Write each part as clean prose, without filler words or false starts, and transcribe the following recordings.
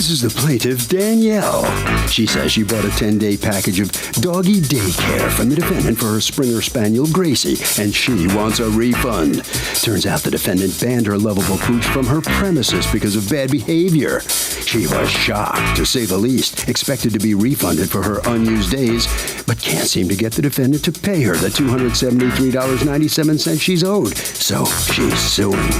This is the plaintiff, Danielle. She says she bought a 10-day package of doggy daycare from the defendant for her Springer Spaniel, Gracie, and she wants a refund. Turns out the defendant banned her lovable pooch from her premises because of bad behavior. She was shocked, to say the least, expected to be refunded for her unused days, but can't seem to get the defendant to pay her the $273.97 she's owed. So she's suing.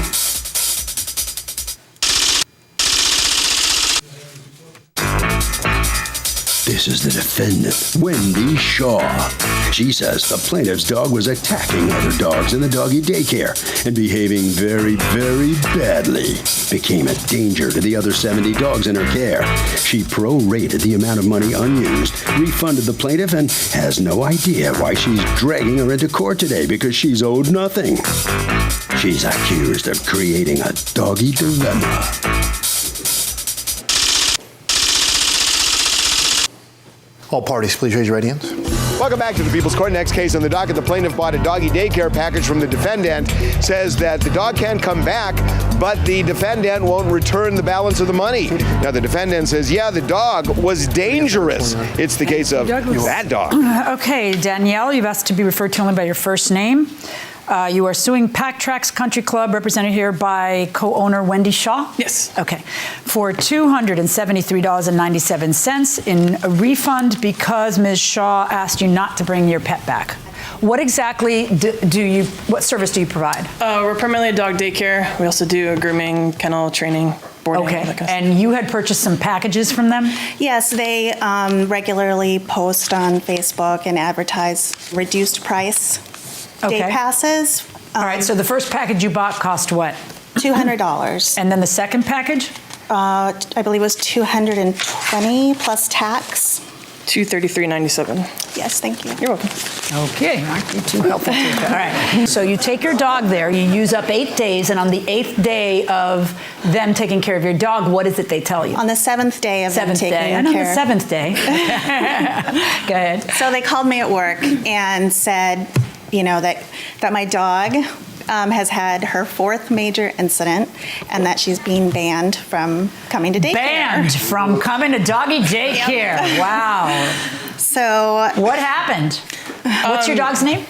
This is the defendant, Wendy Shaw. She says the plaintiff's dog was attacking other dogs in the doggy daycare and behaving very, very badly. Became a danger to the other 70 dogs in her care. She prorated the amount of money unused, refunded the plaintiff, and has no idea why she's dragging her into court today because she's owed nothing. She's accused of creating a doggy dilemma. All parties, please raise your right hands. Welcome back to the People's Court. Next case on the docket, the plaintiff bought a doggy daycare package from the defendant, says that the dog can come back, but the defendant won't return the balance of the money. Now, the defendant says, yeah, the dog was dangerous. It's the case of that dog. Okay, Danielle, you've asked to be referred to only by your first name. You are suing Pack Tracks Country Club, represented here by co-owner Wendy Shaw? Yes. Okay. For $273.97 in a refund because Ms. Shaw asked you not to bring your pet back. What exactly what service do you provide? We're primarily a dog daycare. We also do a grooming, kennel, training, boarding. Okay. That kind of And you had purchased some packages from them? Yes, they regularly post on Facebook and advertise reduced price day passes. All right, so the first package you bought cost what? $200. And then the second package? I believe it was $220 plus tax. $233.97. Yes, thank you. You're welcome. Okay, aren't you too helpful? All right. So you take your dog there, you use up 8 days, and on the 8th day of them taking care of your dog, what is it they tell you? On the 7th day of them taking care. And on the 7th day. Go ahead. So they called me at work and said, you know, that my dog has had her 4th major incident and that she's being banned from coming to daycare. Banned from coming to doggy daycare. Yep. Wow. So what happened? What's your dog's name?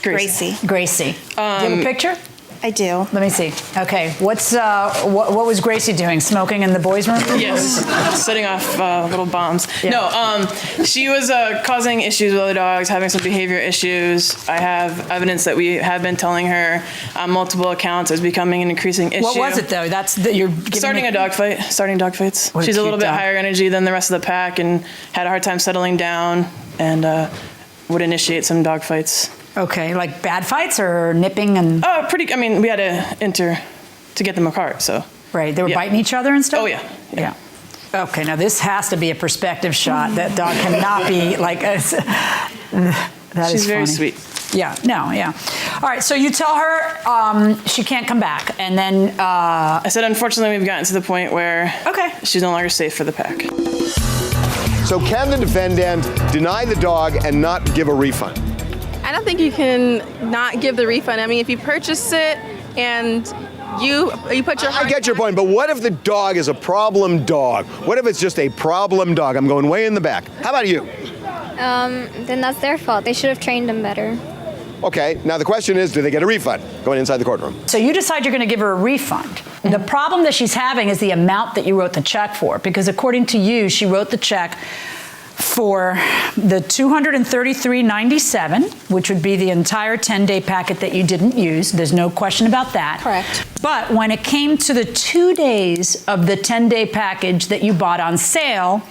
Gracie. Gracie. Do you have a picture? I do. Let me see. Okay. What was Gracie doing? Smoking in the boys' room? Yes. Setting off little bombs. Yeah. No, she was causing issues with other dogs, having some behavior issues. I have evidence that we have been telling her on multiple accounts is becoming an increasing issue. What was it, though? You're starting a dog fight. Starting dog fights. She's a little bit higher energy than the rest of the pack and had a hard time settling down and would initiate some dog fights. Okay, like bad fights or nipping and? Oh, I mean, we had to enter to get them apart, so. Right, they were biting each other and stuff? Oh, yeah. Okay, now this has to be a perspective shot. That dog cannot be like, She's very sweet. Yeah, no, yeah. All right, so you tell her she can't come back, and then... I said, unfortunately, we've gotten to the point where she's no longer safe for the pack. So can the defendant deny the dog and not give a refund? I don't think you can not give the refund. I mean, if you purchased it and you put your... I get your point, but what if the dog is a problem dog? What if it's just a problem dog? I'm going way in the back. How about you? Then that's their fault. They should have trained him better. Okay, now the question is, do they get a refund going inside the courtroom? So you decide you're going to give her a refund. The problem that she's having is the amount that you wrote the check for, because according to you, she wrote the check for the $233.97, which would be the entire 10-day packet that you didn't use. There's no question about that. Correct. But when it came to the 2 days of the 10-day package that you bought on sale,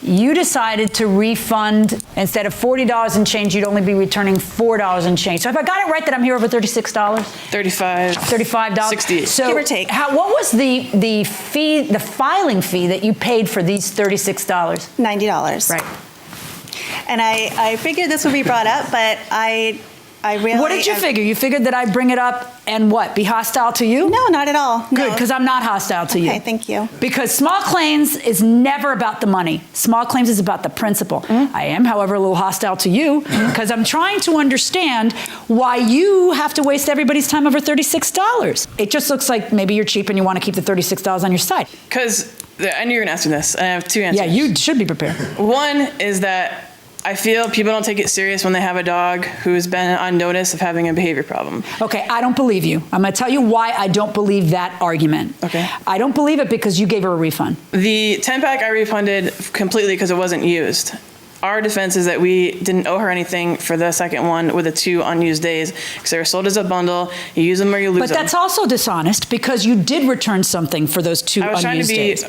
you decided to refund, instead of $40 and change, you'd only be returning $4 and change. So if I got it right that I'm here over $36? $35. 68. So give or take. What was the fee, the filing fee that you paid for these $36? $90. Right. And I figured this would be brought up, but I really... What did you figure? You figured that I'd bring it up and what, be hostile to you? No, not at all. Good, because I'm not hostile to you. Okay, thank you. Because small claims is never about the money. Small claims is about the principle. I am, however, a little hostile to you because I'm trying to understand why you have to waste everybody's time over $36. It just looks like maybe you're cheap and you want to keep the $36 on your side. Because I knew you were going to ask me this. I have two answers. Yeah, you should be prepared. One is that I feel people don't take it serious when they have a dog who's been on notice of having a behavior problem. Okay, I don't believe you. I'm going to tell you why I don't believe that argument. Okay. I don't believe it because you gave her a refund. The 10-pack I refunded completely because it wasn't used. Our defense is that we didn't owe her anything for the second one with the 2 unused days because they were sold as a bundle. You use them or you lose them. But that's also dishonest because you did return something for those 2 I was trying unused to be days.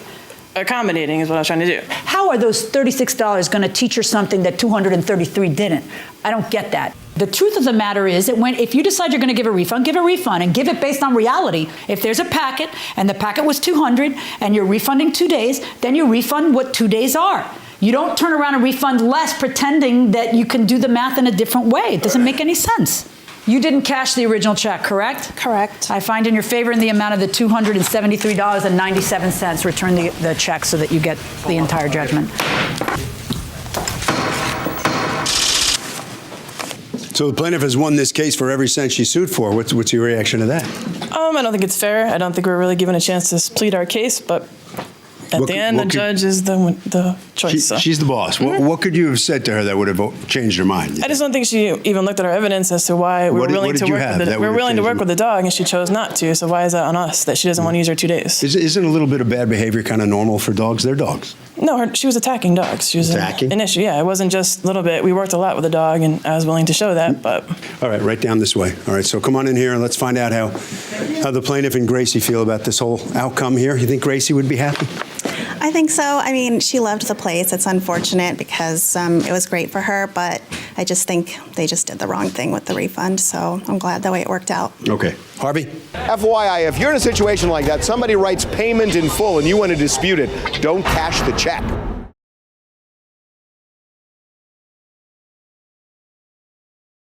accommodating is what I was trying to do. How are those $36 going to teach her something that 233 didn't? I don't get that. The truth of the matter is that if you decide you're going to give a refund and give it based on reality. If there's a packet and the packet was 200 and you're refunding 2 days, then you refund what 2 days are. You don't turn around and refund less pretending that you can do the math in a different way. It doesn't make any sense. You didn't cash the original check, correct? Correct. I find in your favor in the amount of the $273.97. Return the check so that you get the entire judgment. So the plaintiff has won this case for every cent she sued for. What's your reaction to that? I don't think it's fair. I don't think we're really given a chance to plead our case, but at the end, the judge is the choice. She's the boss. What could you have said to her that would have changed her mind? I just don't think she even looked at our evidence as to why we were willing to work with the dog, and she chose not to. So why is that on us that she doesn't want to use her 2 days? Isn't a little bit of bad behavior kind of normal for dogs? They're dogs. No, she was attacking dogs. She was attacking? an issue. Yeah, it wasn't just a little bit. We worked a lot with the dog, and I was willing to show that. But all right, right down this way. All right, so come on in here and let's find out how the plaintiff and Gracie feel about this whole outcome here. You think Gracie would be happy? I think so. I mean, she loved the place. It's unfortunate because it was great for her, but I just think they just did the wrong thing with the refund. So I'm glad the way it worked out. Okay. Harvey? FYI, if you're in a situation like that, somebody writes payment in full and you want to dispute it, don't cash the check.